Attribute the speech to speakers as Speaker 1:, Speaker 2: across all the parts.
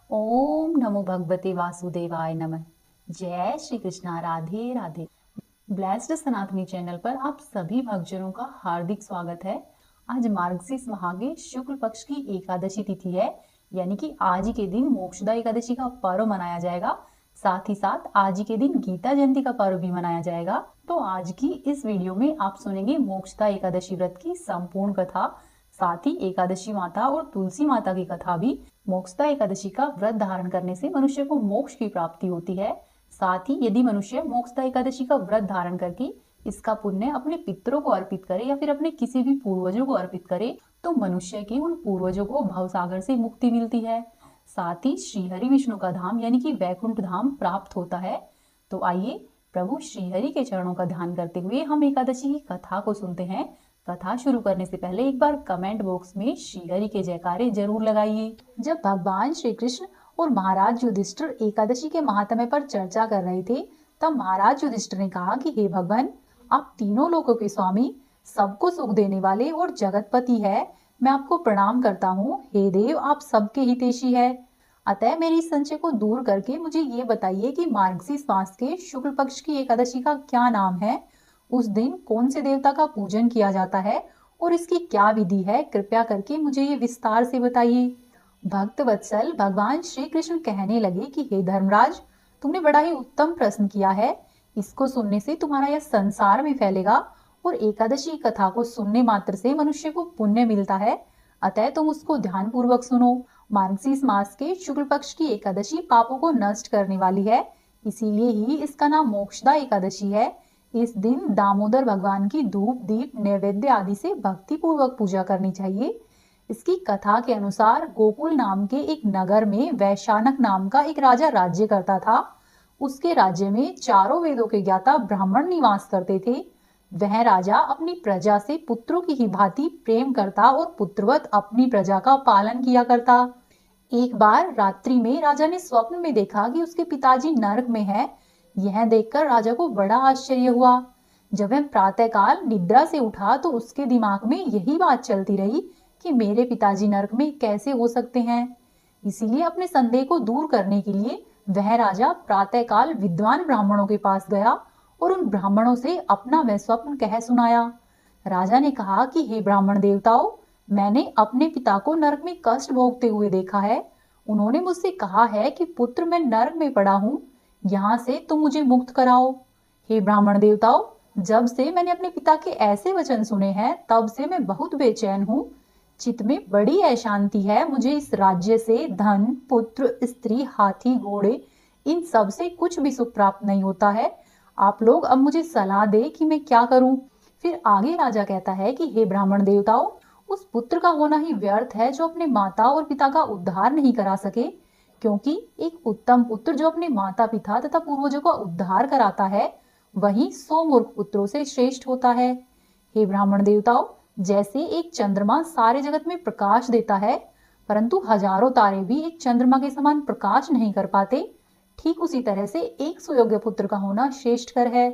Speaker 1: ओम नमो भगवते वासुदेवाय नमः। जय श्री कृष्णा। राधे राधे। ब्लेस्ड सनातनी चैनल पर आप सभी भक्तजनों का हार्दिक स्वागत है। आज मार्गशीर्ष माह के शुक्ल पक्ष की एकादशी तिथि है, यानी कि आज ही के दिन मोक्षदा एकादशी का पर्व मनाया जाएगा। साथ ही साथ आज ही के दिन गीता जयंती का पर्व भी मनाया जाएगा। तो आज की इस वीडियो में आप सुनेंगे मोक्षदा एकादशी व्रत की संपूर्ण कथा, साथ ही एकादशी माता और तुलसी माता की कथा भी। मोक्षदा एकादशी का व्रत धारण करने से मनुष्य को मोक्ष की प्राप्ति होती है। साथ ही यदि मनुष्य मोक्षदा एकादशी का व्रत धारण करके इसका पुण्य अपने पितरों को अर्पित करे या फिर अपने किसी भी पूर्वजों को अर्पित करे तो मनुष्य के उन पूर्वजों को भवसागर से मुक्ति मिलती है। साथ ही श्रीहरि विष्णु का धाम यानी कि वैकुंठ धाम प्राप्त होता है। तो आइए प्रभु श्रीहरि के चरणों का ध्यान करते हुए हम एकादशी की कथा को सुनते हैं। कथा शुरू करने से पहले एक बार कमेंट बॉक्स में श्रीहरि के जयकारे जरूर लगाइए। जब भगवान श्री कृष्ण और महाराज युधिष्ठिर एकादशी के महात्म्य पर चर्चा कर रहे थे, तब महाराज युधिष्ठिर ने कहा कि हे भगवान, आप तीनों लोकों के स्वामी, सबको सुख देने वाले और जगतपति है, मैं आपको प्रणाम करता हूँ। हे देव, आप सबके हितैषी है। अतः मेरी संशय को दूर करके मुझे ये बताइए कि मार्गशीर्ष मास के शुक्ल पक्ष की एकादशी का क्या नाम है, उस दिन कौन से देवता का पूजन किया जाता है और इसकी क्या विधि है, कृपया करके मुझे ये विस्तार से बताइए। भक्त वत्सल भगवान श्री कृष्ण कहने लगे कि हे धर्मराज, तुमने बड़ा ही उत्तम प्रश्न किया है। इसको सुनने से तुम्हारा यह संसार में फैलेगा और एकादशी कथा को सुनने मात्र से मनुष्य को पुण्य मिलता है। अतः तुम उसको ध्यान पूर्वक सुनो। मार्गशीर्ष मास के शुक्ल पक्ष की एकादशी पापों को नष्ट करने वाली है, इसीलिए ही इसका नाम मोक्षदा एकादशी है। इस दिन दामोदर भगवान की धूप दीप नैवेद्य आदि से भक्ति पूर्वक पूजा करनी चाहिए। इसकी कथा के अनुसार गोकुल नाम के एक नगर में वैशानक नाम का एक राजा राज्य करता था। उसके राज्य में चारों वेदों के ज्ञाता ब्राह्मण निवास करते थे। वह राजा अपनी प्रजा से पुत्रों की ही भांति प्रेम करता और पुत्रवत अपनी प्रजा का पालन किया करता। एक बार रात्रि में राजा ने स्वप्न में देखा कि उसके पिताजी नरक में है। यह देखकर राजा को बड़ा आश्चर्य हुआ। जब वह प्रातःकाल निद्रा से उठा तो उसके दिमाग में यही बात चलती रही कि मेरे पिताजी नरक में कैसे हो सकते हैं। इसीलिए अपने संदेह को दूर करने के लिए वह राजा प्रातःकाल विद्वान ब्राह्मणों के पास गया और उन ब्राह्मणों से अपना वह स्वप्न कह सुनाया। राजा ने कहा कि हे ब्राह्मण देवताओं, मैंने अपने पिता को नरक में कष्ट भोगते हुए देखा है। उन्होंने मुझसे कहा है कि पुत्र, मैं नरक में पड़ा हूँ, यहाँ से तुम मुझे मुक्त कराओ। हे ब्राह्मण देवताओं, जब से मैंने अपने पिता के ऐसे वचन सुने हैं तब से मैं बहुत बेचैन हूँ। चित्त में बड़ी अशांति है। मुझे इस राज्य से धन, पुत्र, स्त्री, हाथी, घोड़े, इन सब से कुछ भी सुख प्राप्त नहीं होता है। आप लोग अब मुझे सलाह दे कि मैं क्या करूं। फिर आगे राजा कहता है कि हे ब्राह्मण देवताओं, उस पुत्र का होना ही व्यर्थ है जो अपने माता और पिता का उद्धार नहीं करा सके, क्योंकि एक उत्तम पुत्र जो अपने माता पिता तथा पूर्वजों का उद्धार कराता है वही 100 मूर्ख पुत्रों से श्रेष्ठ होता है। हे ब्राह्मण देवताओं, जैसे एक चंद्रमा सारे जगत में प्रकाश देता है, परंतु हजारों तारे भी एक चंद्रमा के समान प्रकाश नहीं कर पाते, ठीक उसी तरह से एक सुयोग्य पुत्र का होना श्रेष्ठकर है।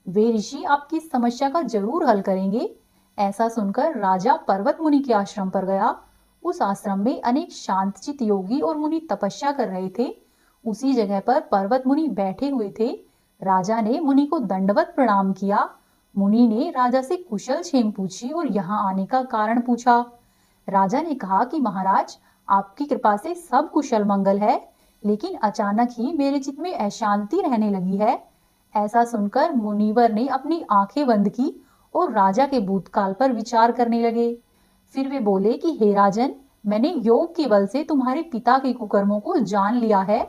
Speaker 1: वे ऋषि आपकी समस्या का जरूर हल करेंगे। ऐसा सुनकर राजा पर्वत मुनि के आश्रम पर गया। उस आश्रम में अनेक शांतचित योगी और मुनि तपस्या कर रहे थे। उसी जगह पर पर्वत मुनि बैठे हुए थे। राजा ने मुनि को दंडवत प्रणाम किया। मुनि ने राजा से कुशल क्षेम पूछी और यहाँ आने का कारण पूछा। राजा ने कहा कि महाराज, आपकी कृपा से सब कुशल मंगल है, लेकिन अचानक ही मेरे चित्त में अशांति रहने लगी है। ऐसा सुनकर मुनिवर ने अपनी आंखें बंद की और राजा के भूतकाल पर विचार करने लगे। फिर वे बोले कि हे राजन, मैंने योग के बल से तुम्हारे पिता के कुकर्मों को जान लिया है।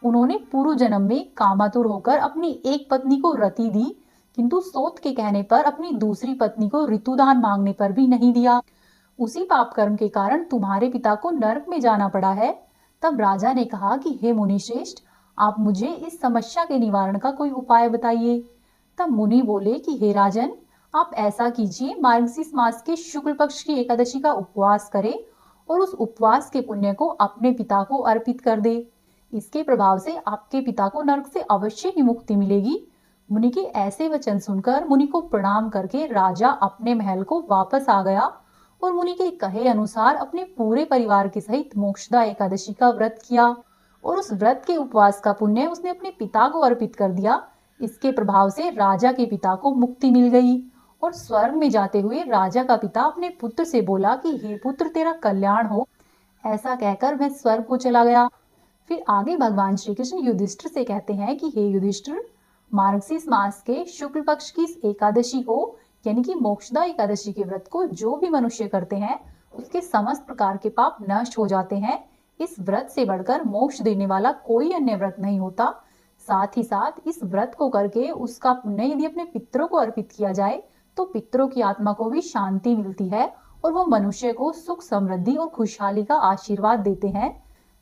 Speaker 1: उन्होंने पूर्व जन्म में कामातुर होकर अपनी एक पत्नी को रति दी, किंतु सोत के कहने पर अपनी दूसरी पत्नी को ऋतुदान मांगने पर भी नहीं दिया। उसी पाप कर्म के कारण तुम्हारे पिता को नरक में जाना पड़ा है। तब राजा ने कहा कि हे मुनि श्रेष्ठ, आप मुझे इस समस्या के निवारण का कोई उपाय बताइए। तब मुनि बोले कि हे राजन, आप ऐसा कीजिए, मार्गशीर्ष मास के शुक्ल पक्ष की एकादशी का उपवास करें और उस उपवास के पुण्य को अपने पिता को अर्पित कर दे। इसके प्रभाव से आपके पिता को नरक से अवश्य ही मुक्ति मिलेगी। मुनि के ऐसे वचन सुनकर मुनि को प्रणाम करके राजा अपने महल को वापस आ गया और मुनि के कहे अनुसार अपने पूरे परिवार के सहित मोक्षदा एकादशी का व्रत किया। और उस व्रत के उपवास का पुण्य उसने अपने पिता को अर्पित कर दिया। इसके प्रभाव से राजा के पिता को मुक्ति मिल गई और स्वर्ग में जाते हुए राजा का पिता अपने पुत्र से बोला कि हे पुत्र, तेरा कल्याण हो। ऐसा कहकर वह स्वर्ग को चला गया। फिर आगे भगवान श्री कृष्ण युधिष्ठिर से कहते हैं कि हे युधिष्ठिर, मार्गशीर्ष मास के शुक्ल पक्ष की इस एकादशी को यानी कि मोक्षदा एकादशी के व्रत को जो भी मनुष्य करते हैं उसके समस्त प्रकार के पाप नष्ट हो जाते हैं। इस व्रत से बढ़कर मोक्ष देने वाला कोई अन्य व्रत नहीं होता। साथ ही साथ इस व्रत को करके उसका पुण्य यदि अपने पितरों को अर्पित किया जाए तो पितरों की आत्मा को भी शांति मिलती है और वो मनुष्य को सुख, समृद्धि और खुशहाली का आशीर्वाद देते हैं।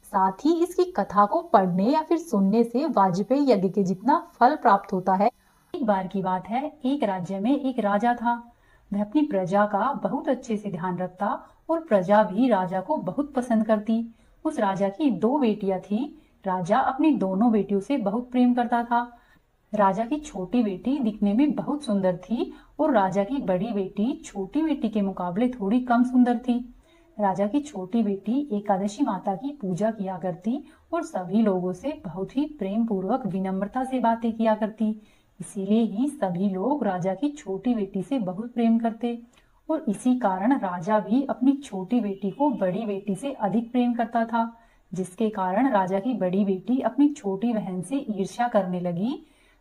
Speaker 1: साथ ही इसकी कथा को पढ़ने या फिर सुनने से वाजपेयी यज्ञ के जितना फल प्राप्त होता है। एक बार की बात है, एक राज्य में एक राजा था। वह अपनी प्रजा का बहुत अच्छे से ध्यान रखता और प्रजा भी राजा को बहुत पसंद करती। उस राजा की 2 बेटियां थी। राजा अपनी दोनों बेटियों से बहुत प्रेम करता था। राजा की छोटी बेटी दिखने में बहुत सुंदर थी और राजा की बड़ी बेटी छोटी बेटी के मुकाबले थोड़ी कम सुंदर थी। राजा की छोटी बेटी एकादशी माता की पूजा किया करती और सभी लोगों से बहुत ही प्रेम पूर्वक विनम्रता से बातें किया करती। इसीलिए ही सभी लोग राजा की छोटी बेटी से बहुत प्रेम करते और इसी कारण राजा भी अपनी छोटी बेटी को बड़ी बेटी से अधिक प्रेम करता था, जिसके कारण राजा की बड़ी बेटी अपनी छोटी बहन से ईर्ष्या करने लगी।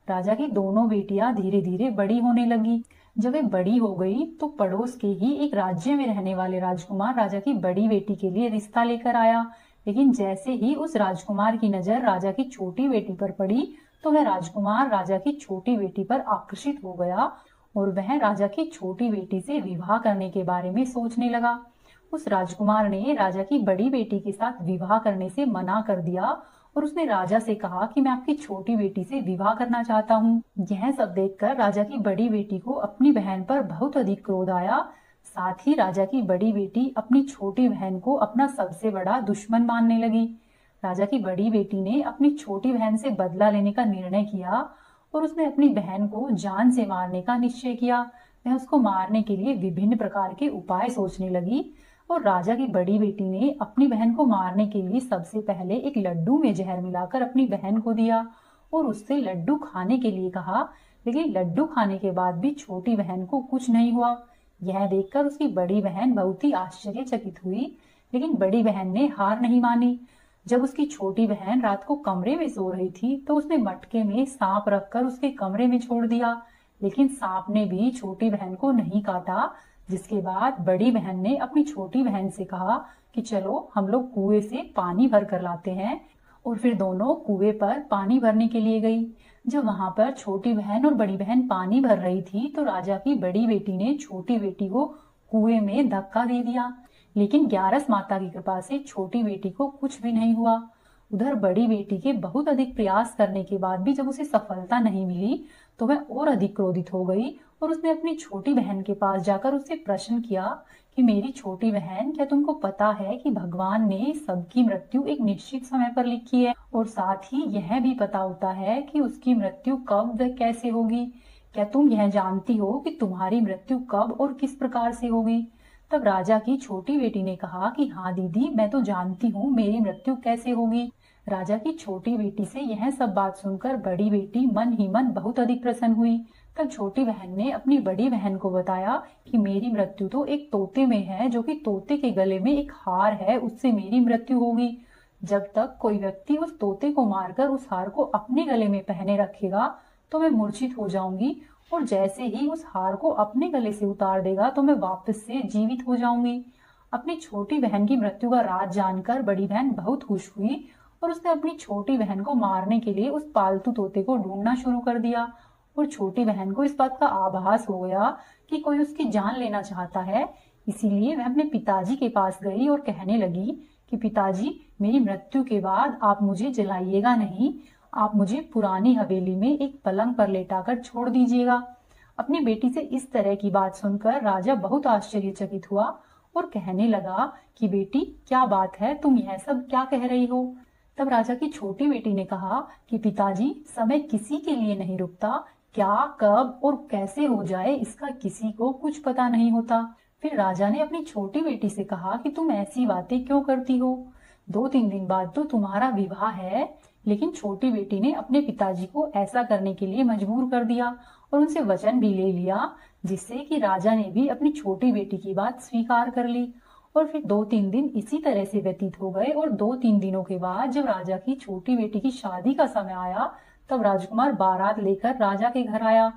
Speaker 1: राजा की दोनों बेटियां धीरे धीरे बड़ी होने लगी। जब वे बड़ी हो गई तो पड़ोस के ही एक राज्य में रहने वाले राजकुमार राजा की बड़ी बेटी के लिए रिश्ता लेकर आया। लेकिन जैसे ही उस राजकुमार की नजर राजा की छोटी बेटी पर पड़ी तो वह राजकुमार राजा की छोटी बेटी पर आकर्षित हो गया और वह राजा की छोटी बेटी से विवाह करने के बारे में सोचने लगा। उस राजकुमार ने राजा की बड़ी बेटी के साथ विवाह करने से मना कर दिया और उसने राजा से कहा कि मैं आपकी छोटी बेटी से विवाह करना चाहता हूँ। यह सब देखकर राजा की बड़ी बेटी को अपनी बहन पर बहुत अधिक क्रोध आया। साथ ही राजा की बड़ी बेटी अपनी छोटी बहन को अपना सबसे बड़ा दुश्मन मानने लगी। राजा की बड़ी बेटी ने अपनी छोटी बहन से बदला लेने का निर्णय किया और उसने अपनी बहन को जान से मारने का निश्चय किया। वह उसको मारने के लिए विभिन्न प्रकार के उपाय सोचने लगी और राजा की बड़ी बेटी ने अपनी बहन को मारने के लिए सबसे पहले एक लड्डू में जहर मिलाकर अपनी बहन को दिया और उससे लड्डू खाने के लिए कहा। लेकिन लड्डू खाने के बाद भी छोटी बहन को कुछ नहीं हुआ। यह देखकर उसकी बड़ी बहन बहुत ही आश्चर्यचकित हुई, लेकिन बड़ी बहन ने हार नहीं मानी। जब उसकी छोटी बहन रात को कमरे में सो रही थी तो उसने मटके में सांप रखकर उसके कमरे में छोड़ दिया, लेकिन सांप ने भी छोटी बहन को नहीं काटा। जिसके बाद बड़ी बहन ने अपनी छोटी बहन से कहा कि चलो हम लोग कुएं से पानी भर कर लाते हैं और फिर दोनों कुएं पर पानी भरने के लिए गई। जब वहां पर छोटी बहन और बड़ी बहन पानी भर रही थी तो राजा की बड़ी बेटी ने छोटी बेटी को कुएं में धक्का दे दिया, लेकिन ग्यारस माता की कृपा से छोटी बेटी को कुछ भी नहीं हुआ। उधर बड़ी बेटी के बहुत अधिक प्रयास करने के बाद भी जब उसे सफलता नहीं मिली तो वह और अधिक क्रोधित हो गई और उसने अपनी छोटी बहन के पास जाकर उससे प्रश्न किया कि मेरी छोटी बहन, क्या तुमको पता है कि भगवान ने सबकी मृत्यु एक निश्चित समय पर लिखी है और साथ ही यह भी पता होता है कि उसकी मृत्यु कब व कैसे होगी। क्या तुम यह जानती हो कि तुम्हारी मृत्यु कब और किस प्रकार से होगी? तब राजा की छोटी बेटी ने कहा कि हाँ दीदी, मैं तो जानती हूँ मेरी मृत्यु कैसे होगी। राजा की छोटी बेटी से यह सब बात सुनकर बड़ी बेटी मन ही मन बहुत अधिक प्रसन्न हुई। तब छोटी बहन ने अपनी बड़ी बहन को बताया कि मेरी मृत्यु तो एक तोते में है, जो कि तोते के गले में एक हार है, उससे मेरी मृत्यु होगी। जब तक कोई व्यक्ति उस तोते को मारकर उस हार को अपने गले में पहने रखेगा तो मैं मूर्छित हो जाऊंगी और जैसे ही उस हार को अपने गले से उतार देगा तो मैं वापस से जीवित हो जाऊंगी। अपनी छोटी बहन की मृत्यु का राज जानकर बड़ी बहन बहुत खुश हुई और उसने अपनी छोटी बहन को मारने के लिए उस पालतू तोते को ढूंढना शुरू कर दिया और छोटी बहन को इस बात का आभास हो गया कि कोई उसकी जान लेना चाहता है। इसीलिए वह अपने पिताजी के पास गई और कहने लगी कि पिताजी, मेरी मृत्यु के बाद आप मुझे जलाइएगा नहीं, आप मुझे पुरानी हवेली में एक पलंग पर लेटाकर छोड़ दीजिएगा। अपनी बेटी से इस तरह की बात सुनकर राजा बहुत आश्चर्यचकित हुआ और कहने लगा कि बेटी, क्या बात है, तुम यह सब क्या कह रही हो? तब राजा की छोटी बेटी ने कहा कि पिताजी, समय किसी के लिए नहीं रुकता, क्या कब और कैसे हो जाए इसका किसी को कुछ पता नहीं होता। फिर राजा ने अपनी छोटी बेटी से कहा कि तुम ऐसी बातें क्यों करती हो? 2-3 दिन बाद तो तुम्हारा विवाह है। लेकिन छोटी बेटी ने अपने पिताजी को ऐसा करने के लिए मजबूर कर दिया और उनसे वचन भी ले लिया, जिससे कि राजा ने भी अपनी छोटी बेटी की बात स्वीकार कर ली। और फिर 2-3 दिन इसी तरह से व्यतीत हो गए और 2-3 दिनों के बाद जब राजा की छोटी बेटी की शादी का समय आया, तब राजकुमार बारात लेकर राजा के घर आया।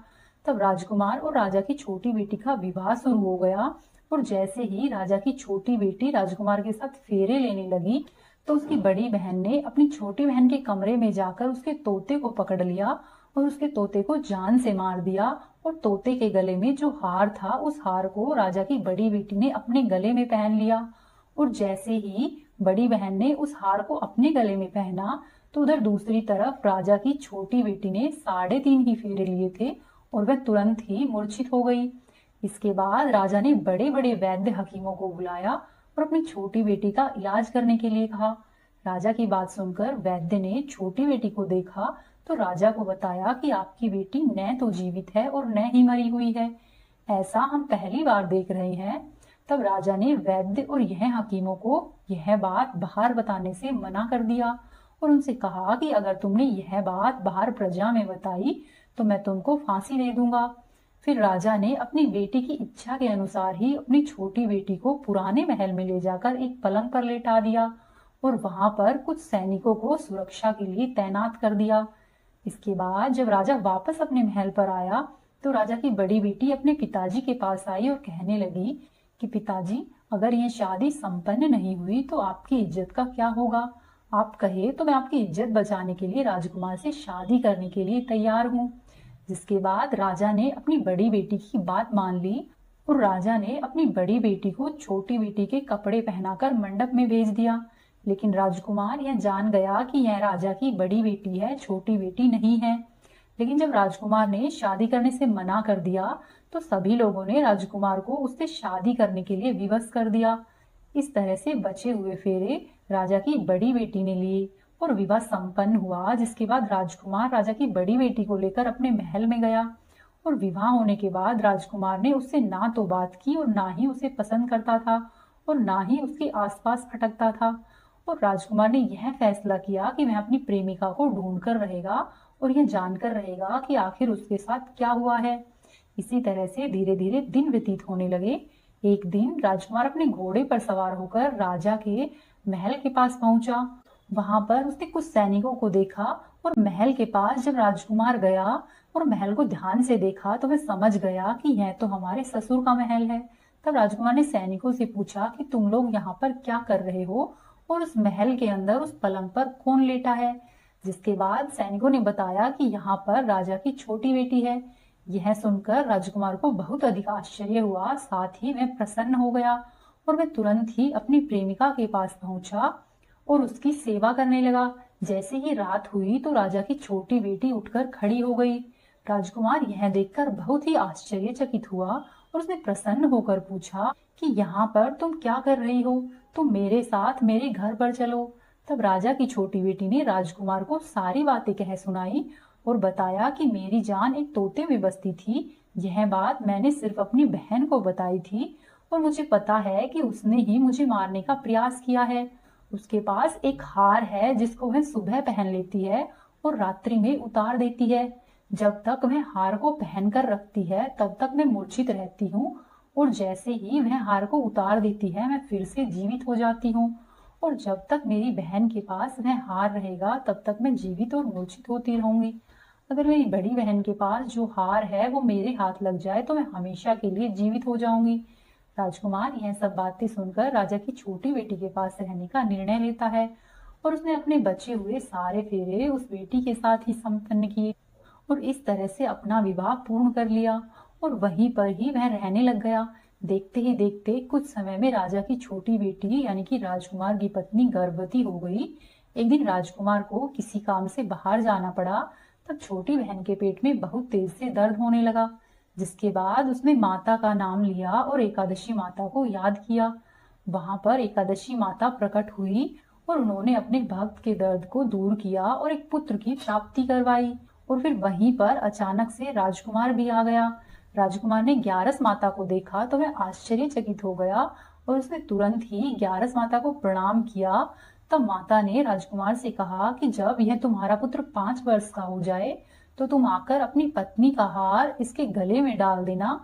Speaker 1: तब राजकुमार और राजा की छोटी बेटी का विवाह शुरू हो गया। और जैसे ही राजा की छोटी बेटी राजकुमार के साथ फेरे लेने लगी, तो उसकी बड़ी बहन ने अपनी छोटी बहन के कमरे में जाकर उसके तोते को पकड़ लिया और उसके तोते को जान से मार दिया। और तोते के गले में जो हार था, उस हार को राजा की बड़ी बेटी ने अपने गले में पहन लिया। और जैसे ही बड़ी बहन ने उस हार को अपने गले में पहना, तो उधर दूसरी तरफ राजा की छोटी बेटी ने 3.5 ही फेरे लिए थे और वह तुरंत ही मूर्छित हो गई। इसके बाद राजा ने बड़े बड़े वैद्य हकीमों को बुलाया और अपनी छोटी बेटी का इलाज करने के लिए कहा। राजा की बात सुनकर वैद्य ने छोटी बेटी को देखा तो राजा को बताया कि आपकी बेटी न तो जीवित है और न ही मरी हुई है। ऐसा हम पहली बार देख रहे हैं। तब राजा ने वैद्य और यह हकीमों को यह बात बाहर बताने से मना कर दिया और उनसे कहा कि अगर तुमने यह बात बाहर प्रजा में बताई तो मैं तुमको फांसी दे दूंगा। फिर राजा ने अपनी बेटी की इच्छा के अनुसार ही अपनी छोटी बेटी को पुराने महल में ले जाकर एक पलंग पर लेटा दिया और वहां पर कुछ सैनिकों को सुरक्षा के लिए तैनात कर दिया। इसके बाद जब राजा वापस अपने महल पर आया, तो राजा की बड़ी बेटी अपने पिताजी के पास आई और कहने लगी कि पिताजी, अगर यह शादी संपन्न नहीं हुई तो आपकी इज्जत का क्या होगा? आप कहे तो मैं आपकी इज्जत बचाने के लिए राजकुमार से शादी करने के लिए तैयार हूँ। जिसके बाद राजा ने अपनी बड़ी बेटी की बात मान ली और राजा ने अपनी बड़ी बेटी को छोटी बेटी के कपड़े पहनाकर मंडप में भेज दिया। लेकिन राजकुमार यह जान गया कि यह राजा की बड़ी बेटी है, छोटी बेटी नहीं है। लेकिन जब राजकुमार ने शादी करने से मना कर दिया, तो सभी लोगों ने राजकुमार को उससे शादी करने के लिए विवश कर दिया। इस तरह से बचे हुए फेरे राजा की बड़ी बेटी ने लिए और विवाह संपन्न हुआ। जिसके बाद राजकुमार राजा की बड़ी बेटी को लेकर अपने महल में गया और विवाह होने के बाद राजकुमार ने उससे ना तो बात की और ना ही उसे पसंद करता था और ना ही उसके आसपास भटकता था। और राजकुमार ने यह फैसला किया कि वह अपनी प्रेमिका को ढूंढ कर रहेगा और यह जानकर रहेगा कि आखिर उसके साथ क्या हुआ है। इसी तरह से धीरे धीरे दिन व्यतीत होने लगे। एक दिन राजकुमार अपने घोड़े पर सवार होकर राजा के महल के पास पहुंचा। वहां पर उसने कुछ सैनिकों को देखा और महल के पास जब राजकुमार गया और महल को ध्यान से देखा, तो वह समझ गया कि यह तो हमारे ससुर का महल है। तब राजकुमार ने सैनिकों से पूछा कि तुम लोग यहाँ पर क्या कर रहे हो और उस महल के अंदर उस पलंग पर कौन लेटा है? जिसके बाद सैनिकों ने बताया कि यहाँ पर राजा की छोटी बेटी है। यह सुनकर राजकुमार को बहुत अधिक आश्चर्य हुआ, साथ ही वह प्रसन्न हो गया और वह तुरंत ही अपनी प्रेमिका के पास पहुंचा और उसकी सेवा करने लगा। जैसे ही रात हुई तो राजा की छोटी बेटी उठकर खड़ी हो गई। राजकुमार यह देखकर बहुत ही आश्चर्यचकित हुआ और उसने प्रसन्न होकर पूछा कि यहाँ पर तुम क्या कर रही हो? तुम मेरे साथ मेरे घर पर चलो। तब राजा की छोटी बेटी ने राजकुमार को सारी बातें कह सुनाई और बताया कि मेरी जान एक तोते में बसती थी। यह बात मैंने सिर्फ अपनी बहन को बताई थी और मुझे पता है कि उसने ही मुझे मारने का प्रयास किया है। उसके पास एक हार है जिसको वह सुबह पहन लेती है और रात्रि में उतार देती है। जब तक वह हार को पहनकर रखती है तब तक मैं मूर्छित रहती हूँ और जैसे ही वह हार को उतार देती है मैं फिर से जीवित हो जाती हूँ। और जब तक मेरी बहन के पास वह हार रहेगा तब तक मैं जीवित और मूर्छित होती रहूंगी। अगर मेरी बड़ी बहन के पास जो हार है वो मेरे हाथ लग जाए तो मैं हमेशा के लिए जीवित हो जाऊंगी। राजकुमार यह सब बातें सुनकर राजा की छोटी बेटी के पास रहने का निर्णय लेता है और उसने अपने बचे हुए सारे फेरे उस बेटी के साथ ही संपन्न किए और इस तरह से अपना विवाह पूर्ण कर लिया और वहीं पर ही वह रहने लग गया। देखते ही देखते कुछ समय में राजा की छोटी बेटी यानी कि राजकुमार की पत्नी गर्भवती हो गई। एक दिन राजकुमार को किसी काम से बाहर जाना पड़ा। तब छोटी बहन के पेट में बहुत तेज से दर्द होने लगा। जिसके बाद उसने माता का नाम लिया और एकादशी माता को याद किया। वहां पर एकादशी माता प्रकट हुई और उन्होंने अपने भक्त के दर्द को दूर किया और एक पुत्र की प्राप्ति करवाई। और फिर वहीं पर अचानक से राजकुमार भी आ गया। राजकुमार ने ग्यारस माता को देखा तो वह आश्चर्यचकित हो गया और उसने तुरंत ही ग्यारस माता को प्रणाम किया। तब माता ने राजकुमार से कहा कि जब यह तुम्हारा पुत्र 5 वर्ष का हो जाए तो तुम आकर अपनी पत्नी का हार इसके गले में डाल देना।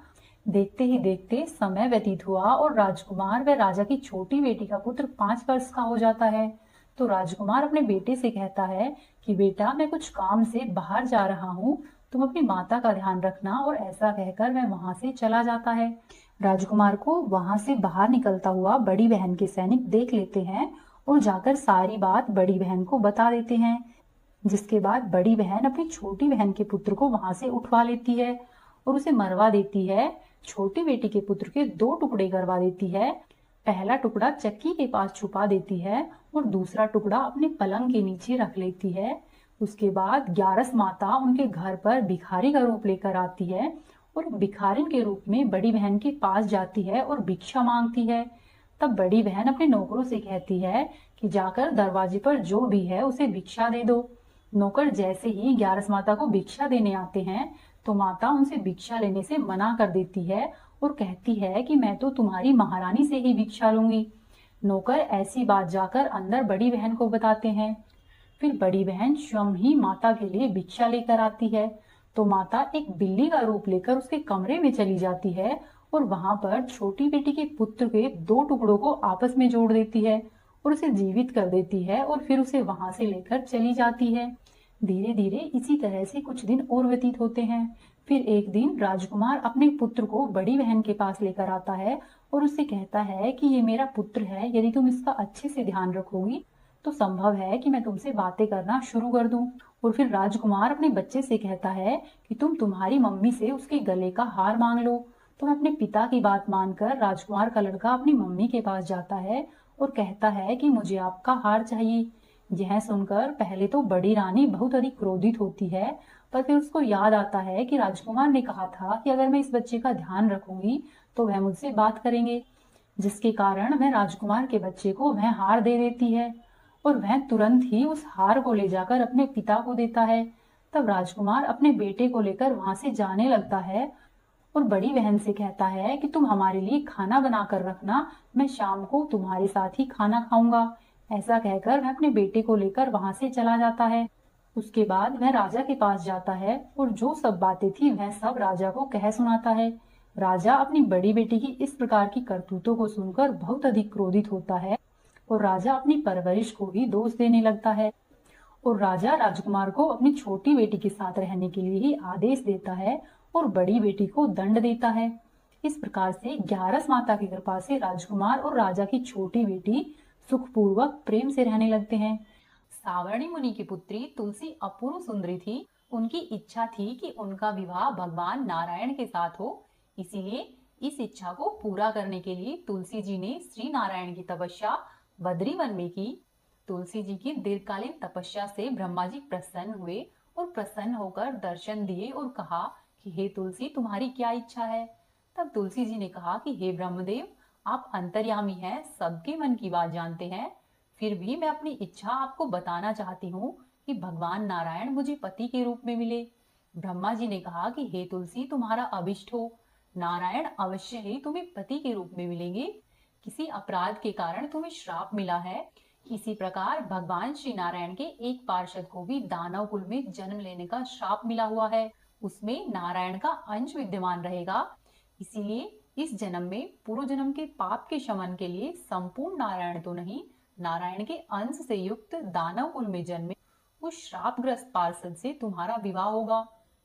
Speaker 1: देखते ही देखते समय व्यतीत हुआ और राजकुमार व राजा की छोटी बेटी का पुत्र 5 वर्ष का हो जाता है। तो राजकुमार अपने बेटे से कहता है कि बेटा, मैं कुछ काम से बाहर जा रहा हूँ, तुम अपनी माता का ध्यान रखना। और ऐसा कहकर वह वहां से चला जाता है। राजकुमार को वहां से बाहर निकलता हुआ बड़ी बहन के सैनिक देख लेते हैं और जाकर सारी बात बड़ी बहन को बता देते हैं। जिसके बाद बड़ी बहन अपनी छोटी बहन के पुत्र को वहां से उठवा लेती है और उसे मरवा देती है। छोटी बेटी के पुत्र के 2 टुकड़े करवा देती है। पहला टुकड़ा चक्की के पास छुपा देती है और दूसरा टुकड़ा अपने पलंग के नीचे रख लेती है। उसके बाद ग्यारस माता उनके घर पर भिखारी का रूप लेकर आती है और भिखारिन के रूप में बड़ी बहन के पास जाती है और भिक्षा मांगती है। तब बड़ी बहन अपने नौकरों से कहती है कि जाकर दरवाजे पर जो भी है उसे भिक्षा दे दो। नौकर जैसे ही ग्यारस माता को भिक्षा देने आते हैं तो माता उनसे भिक्षा लेने से मना कर देती है और कहती है कि मैं तो तुम्हारी महारानी से ही भिक्षा लूंगी। नौकर ऐसी बात जाकर अंदर बड़ी बहन को बताते हैं। फिर बड़ी बहन स्वयं ही माता के लिए भिक्षा लेकर आती है। तो माता एक बिल्ली का रूप लेकर उसके कमरे में चली जाती है और वहां पर छोटी बेटी के पुत्र के 2 टुकड़ों को आपस में जोड़ देती है और उसे जीवित कर देती है और फिर उसे वहां से लेकर चली जाती है। धीरे धीरे इसी तरह से कुछ दिन और व्यतीत होते हैं। फिर एक दिन राजकुमार अपने पुत्र को बड़ी बहन के पास लेकर आता है और उससे कहता है कि ये मेरा पुत्र है, यदि तुम इसका अच्छे से ध्यान रखोगी तो संभव है कि मैं तुमसे बातें करना शुरू कर दूं। और फिर राजकुमार अपने बच्चे से कहता है कि तुम्हारी मम्मी से उसके गले का हार मांग लो। तो अपने पिता की बात मानकर राजकुमार का लड़का अपनी मम्मी के पास जाता है और कहता है कि मुझे आपका हार चाहिए। यह सुनकर पहले तो बड़ी रानी बहुत अधिक क्रोधित होती है, पर फिर उसको याद आता है कि राजकुमार ने कहा था कि अगर मैं इस बच्चे का ध्यान रखूंगी तो वह मुझसे बात करेंगे। जिसके कारण वह राजकुमार के बच्चे को वह हार दे देती है और वह तुरंत ही उस हार को ले जाकर अपने पिता को देता है। तब राजकुमार अपने बेटे को लेकर वहां से जाने लगता है और बड़ी बहन से कहता है कि तुम हमारे लिए खाना बना कर रखना, मैं शाम को तुम्हारे साथ ही खाना खाऊंगा। ऐसा कहकर वह अपने बेटे को लेकर वहां से चला जाता है। उसके बाद वह राजा के पास जाता है और जो सब बातें थी वह सब राजा को कह सुनाता है। राजा अपनी बड़ी बेटी की इस प्रकार की करतूतों को सुनकर बहुत अधिक क्रोधित होता है और राजा अपनी परवरिश को ही दोष देने लगता है। और राजा राजकुमार को अपनी छोटी बेटी के साथ रहने के लिए ही आदेश देता है और बड़ी बेटी को दंड देता है। इस प्रकार से ग्यारस माता की कृपा से राजकुमार और राजा की छोटी बेटी सुखपूर्वक प्रेम से रहने लगते हैं। सावर्णी मुनि की पुत्री तुलसी अपूर्व सुंदरी थी। उनकी इच्छा थी कि उनका विवाह भगवान नारायण के साथ हो। इसीलिए इस इच्छा को पूरा करने के लिए तुलसी जी ने श्री नारायण की तपस्या बद्री वन में की। तुलसी जी की दीर्घकालीन तपस्या से ब्रह्मा जी प्रसन्न हुए और प्रसन्न होकर दर्शन दिए और कहा कि हे तुलसी, तुम्हारी क्या इच्छा है। तब तुलसी जी ने कहा कि हे ब्रह्मदेव, आप अंतर्यामी हैं, सबके मन की बात जानते हैं। फिर भी मैं अपनी इच्छा आपको बताना चाहती हूँ कि भगवान नारायण मुझे पति के रूप में मिले। ब्रह्मा जी ने कहा कि हे तुलसी, तुम्हारा अभिष्ट हो, नारायण अवश्य ही तुम्हें पति के रूप में मिलेंगे। किसी अपराध के कारण तुम्हें श्राप मिला है। इसी प्रकार भगवान श्री नारायण के एक पार्षद को भी दानव कुल में जन्म लेने का श्राप मिला हुआ है। उसमें नारायण का अंश विद्यमान रहेगा। इसीलिए इस जन्म में पूर्व जन्म के पाप के शमन के लिए संपूर्ण नारायण तो नहीं, नारायण के अंश से युक्त दानव कुल में जन्मे उस श्रापग्रस्त पार्षद से तुम्हारा विवाह होगा।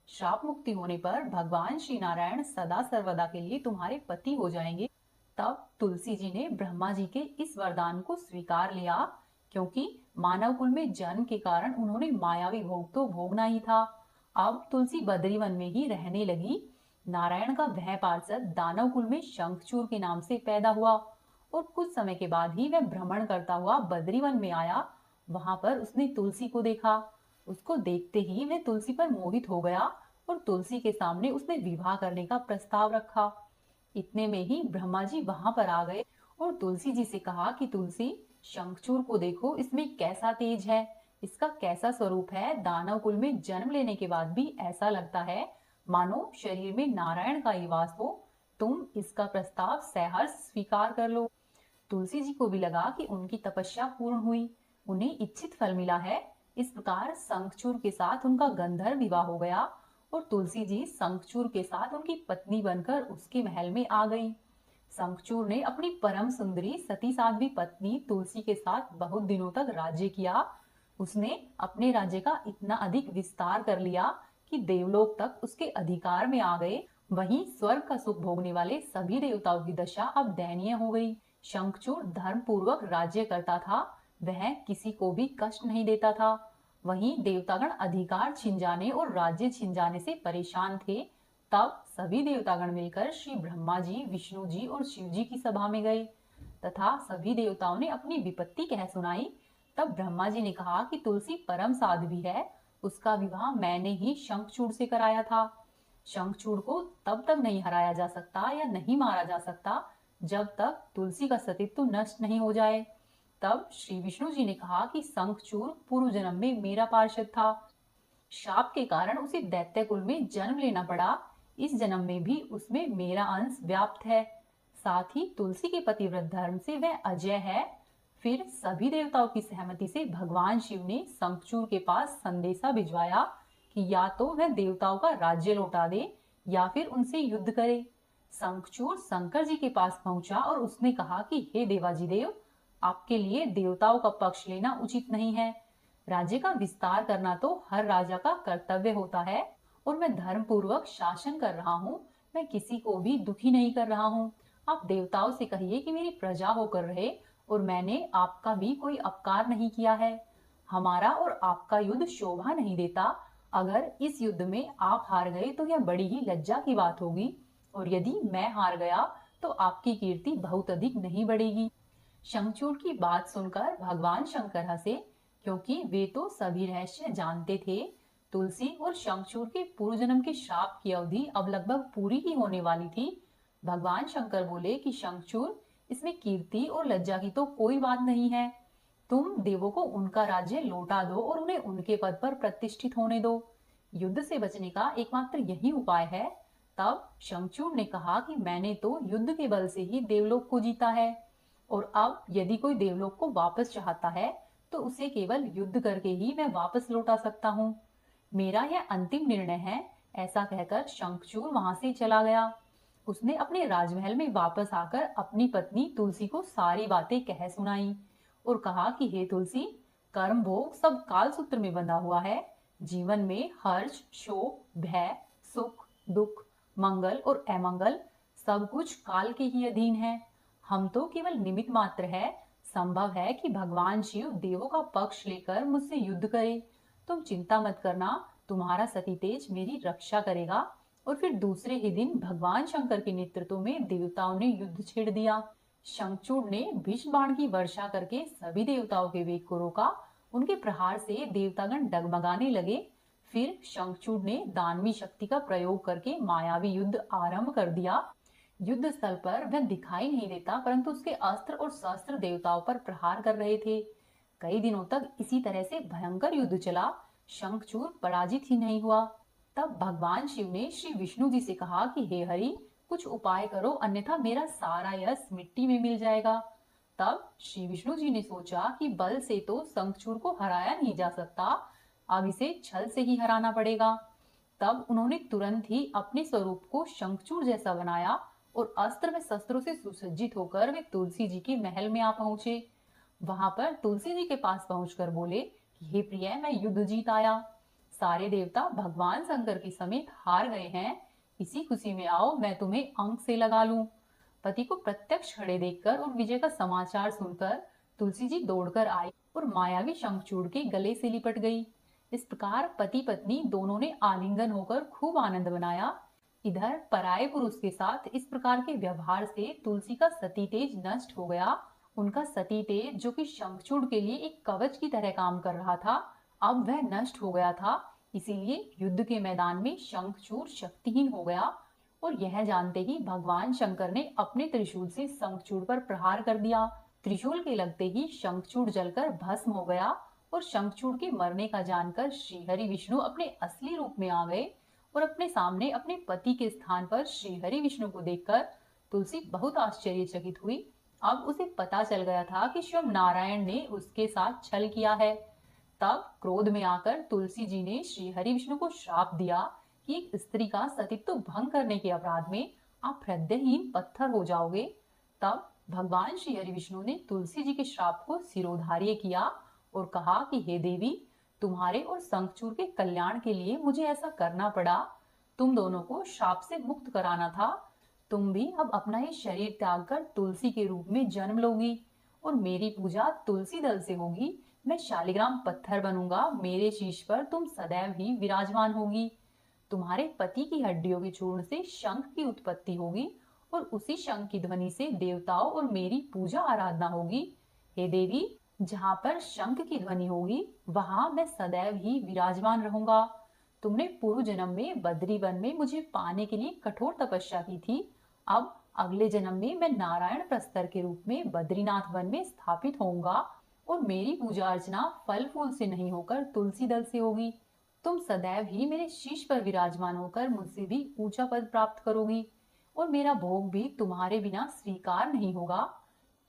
Speaker 1: श्राप मुक्ति होने पर भगवान श्री नारायण सदा सर्वदा के लिए तुम्हारे पति हो जाएंगे। तब तुलसी जी ने ब्रह्मा जी के इस वरदान को स्वीकार लिया, क्योंकि मानव कुल में जन्म के कारण उन्होंने मायावी भोग तो भोगना ही था। अब तुलसी बद्री वन में ही रहने लगी। नारायण का वह पार्षद दानव कुल में शंखचूर के नाम से पैदा हुआ और कुछ समय के बाद ही वह भ्रमण करता हुआ बद्री वन में आया। वहां पर उसने तुलसी को देखा। उसको देखते ही वह तुलसी पर मोहित हो गया और तुलसी के सामने उसने विवाह करने का प्रस्ताव रखा। इतने में ही ब्रह्मा जी वहां पर आ गए और तुलसी जी से कहा कि तुलसी, शंखचूर को देखो, इसमें कैसा तेज है, इसका कैसा स्वरूप है। दानव कुल में जन्म लेने के बाद भी ऐसा लगता है मानो शरीर में नारायण का ही वास हो। तुम इसका प्रस्ताव सहर्ष स्वीकार कर लो। तुलसी जी को भी लगा कि उनकी तपस्या पूर्ण हुई। उन्हें इच्छित फल मिला है। इस प्रकार शंखचूड़ के साथ उनका गंधर्व विवाह हो गया और तुलसी जी शंखचूड़ के साथ उनकी पत्नी बनकर उसके महल में आ गई। शंखचूड़ ने अपनी परम सुंदरी सती साध्वी पत्नी तुलसी के साथ बहुत दिनों तक राज्य किया। उसने अपने राज्य का इतना अधिक विस्तार कर लिया कि देवलोक तक उसके अधिकार में आ गए। वहीं स्वर्ग का सुख भोगने वाले सभी देवताओं की दशा अब दयनीय हो गई। शंखचूड़ धर्म पूर्वक राज्य करता था, वह किसी को भी कष्ट नहीं देता था। वहीं देवतागण अधिकार छिन जाने और राज्य छिन जाने से परेशान थे। तब सभी देवतागण मिलकर श्री ब्रह्मा जी, विष्णु जी और शिव जी की सभा में गए तथा सभी देवताओं ने अपनी विपत्ति कह सुनाई। तब ब्रह्मा जी ने कहा कि तुलसी परम साध्वी है, उसका विवाह मैंने ही शंखचूड़ से कराया था। शंखचूड़ को तब तक नहीं हराया जा सकता या नहीं मारा जा सकता जब तक तुलसी का सतीत्व नष्ट नहीं हो जाए। तब श्री विष्णु जी ने कहा कि शंखचूड़ पूर्व जन्म में मेरा पार्षद था, शाप के कारण उसे दैत्य कुल में जन्म लेना पड़ा। इस जन्म में भी उसमें मेरा अंश व्याप्त है। साथ ही तुलसी के पतिव्रत धर्म से वह अजय है। फिर सभी देवताओं की सहमति से भगवान शिव ने शंखचूड़ के पास संदेशा भिजवाया कि या तो वह देवताओं का राज्य लौटा दे या फिर उनसे युद्ध करे। शंखचूड़ शंकर जी के पास पहुंचा और उसने कहा कि हे देवाधिदेव, आपके लिए देवताओं का पक्ष लेना उचित नहीं है। राज्य का विस्तार करना तो हर राजा का कर्तव्य होता है और मैं धर्म पूर्वक शासन कर रहा हूँ। मैं किसी को भी दुखी नहीं कर रहा हूँ। आप देवताओं से कहिए कि मेरी प्रजा होकर रहे और मैंने आपका भी कोई अपकार नहीं किया है। हमारा और आपका युद्ध शोभा नहीं देता। अगर इस युद्ध में आप हार गए तो यह बड़ी ही लज्जा की बात होगी और यदि मैं हार गया तो आपकी कीर्ति बहुत अधिक नहीं बढ़ेगी। शंखचूड़ की बात सुनकर भगवान शंकर हंसे, क्योंकि वे तो सभी रहस्य जानते थे। तुलसी और शंखचूड़ के पूर्व जन्म के श्राप की अवधि अब लगभग पूरी ही होने वाली थी। भगवान शंकर बोले कि शंखचूड़, इसमें कीर्ति और लज्जा की तो कोई बात नहीं है। तुम देवों को उनका राज्य लौटा दो और उन्हें उनके पद पर प्रतिष्ठित होने दो। युद्ध से बचने का एकमात्र यही उपाय है। तब शंखचूड़ ने कहा कि मैंने तो युद्ध के बल से ही देवलोक को जीता है और अब यदि कोई देवलोक को वापस चाहता है तो उसे केवल युद्ध करके ही मैं वापस लौटा सकता हूँ। मेरा यह अंतिम निर्णय है। ऐसा कहकर शंखचूड़ वहां से चला गया। उसने अपने राजमहल में वापस आकर अपनी पत्नी तुलसी को सारी बातें कह सुनाई और कहा कि हे तुलसी, कर्म भोग सब काल सूत्र में बंधा हुआ है। जीवन में हर्ष, शोक, भय, सुख, दुख, मंगल और अमंगल सब कुछ काल के ही अधीन है। हम तो केवल निमित्त मात्र है। संभव है कि भगवान शिव देवों का पक्ष लेकर मुझसे युद्ध करे। तुम चिंता मत करना, तुम्हारा सती तेज मेरी रक्षा करेगा। और फिर दूसरे ही दिन भगवान शंकर के नेतृत्व में देवताओं ने युद्ध छेड़ दिया। शंखचूड़ ने भीष्म बाण की वर्षा करके सभी देवताओं के वेग को रोका। उनके प्रहार से देवतागण डगमगाने लगे। फिर शंखचूड़ ने दानवी शक्ति का प्रयोग करके मायावी युद्ध आरंभ कर दिया। युद्ध स्थल पर वह दिखाई नहीं देता, परंतु उसके अस्त्र और शस्त्र देवताओं पर प्रहार कर रहे थे। कई दिनों तक इसी तरह से भयंकर युद्ध चला। शंखचूड़ पराजित ही नहीं हुआ। तब भगवान शिव ने श्री विष्णु जी से कहा कि हे हरि, कुछ उपाय करो, अन्यथा मेरा सारा यश मिट्टी में मिल जाएगा। तब श्री विष्णु जी ने सोचा कि बल से तो शंखचूड़ को हराया नहीं जा सकता, अब इसे छल से ही हराना पड़ेगा। तब उन्होंने तुरंत ही अपने स्वरूप को शंखचूड़ जैसा बनाया और अस्त्र व शस्त्रों से सुसज्जित होकर वे तुलसी जी के महल में आ पहुंचे। वहां पर तुलसी जी के पास पहुंचकर बोले कि हे प्रिय, मैं युद्ध जीत आया। सारे देवता भगवान शंकर के समेत हार गए हैं। इसी खुशी में आओ, मैं तुम्हें अंक से लगा लूं। पति को प्रत्यक्ष खड़े देखकर और विजय का समाचार सुनकर तुलसी जी दौड़कर आई और मायावी शंखचूड़ के गले से लिपट गई। इस प्रकार पति पत्नी दोनों ने आलिंगन होकर खूब आनंद मनाया। इधर पराये पुरुष के साथ इस प्रकार के व्यवहार से तुलसी का सती तेज नष्ट हो गया। उनका सती तेज, जो कि शंखचूड़ के लिए एक कवच की तरह काम कर रहा था, अब वह नष्ट हो गया था। इसीलिए युद्ध के मैदान में शंखचूड़ शक्तिहीन हो गया और यह जानते ही भगवान शंकर ने अपने त्रिशूल से शंखचूड़ पर प्रहार कर दिया। त्रिशूल के लगते ही शंखचूड़ जलकर भस्म हो गया और शंखचूड़ के मरने का जानकर श्रीहरि विष्णु अपने असली रूप में आ गए और अपने सामने अपने पति के स्थान पर श्रीहरि विष्णु को देखकर तुलसी बहुत आश्चर्यचकित हुई अब उसे पता चल गया था कि शिव नारायण ने उसके साथ छल किया है। तब क्रोध में आकर तुलसी जी ने श्री हरि विष्णु को श्राप दिया कि एक स्त्री का सतीत्व भंग करने के अपराध में आप हृदयहीन पत्थर हो जाओगे। तब भगवान श्री हरि विष्णु ने तुलसी जी के श्राप को सिरोधार्य किया और कहा कि हे देवी, तुम्हारे और शंखचूड़ के कल्याण के लिए मुझे ऐसा करना पड़ा। तुम दोनों को श्राप से मुक्त कराना था। तुम भी अब अपना ये शरीर त्याग कर तुलसी के रूप में जन्म लोगी और मेरी पूजा तुलसी दल से होगी। मैं शालिग्राम पत्थर बनूंगा, मेरे शीश पर तुम सदैव ही विराजमान होगी। तुम्हारे पति की हड्डियों के चूर्ण से शंख की उत्पत्ति होगी और उसी शंख की ध्वनि से देवताओं और मेरी पूजा आराधना होगी। हे देवी, जहाँ पर शंख की ध्वनि होगी वहां मैं सदैव ही विराजमान रहूंगा। तुमने पूर्व जन्म में बद्री वन में मुझे पाने के लिए कठोर तपस्या की थी। अब अगले जन्म में मैं नारायण प्रस्तर के रूप में बद्रीनाथ वन में स्थापित होऊंगा और मेरी पूजा अर्चना फल फूल से नहीं होकर तुलसी दल से होगी। तुम सदैव ही मेरे शीश पर विराजमान होकर मुझसे भी ऊंचा पद प्राप्त करोगी और मेरा भोग भी तुम्हारे बिना स्वीकार नहीं होगा।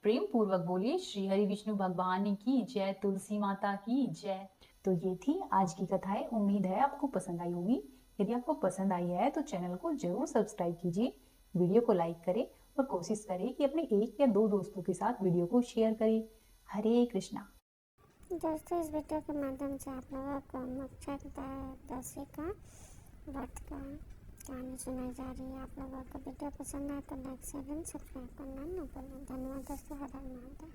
Speaker 1: प्रेम पूर्वक बोलिए श्री हरि विष्णु भगवान की जय, तुलसी माता की जय। तो ये थी आज की कथाएं। उम्मीद है आपको पसंद आई होगी। यदि आपको पसंद आई है तो चैनल को जरूर सब्सक्राइब कीजिए, वीडियो को लाइक करें और कोशिश करें कि अपने 1 या 2 दोस्तों के साथ वीडियो को शेयर करें। हरे कृष्णा।
Speaker 2: दोस्तों, इस वीडियो के माध्यम से आप लोगों को मोक्षक दशे का व्रत का कहानी सुनाई जा रही है। आप लोगों को वीडियो पसंद आए तो लाइक शेयर एंड सब्सक्राइब करना न भूलें। धन्यवाद दोस्तों। हर हर महादेव।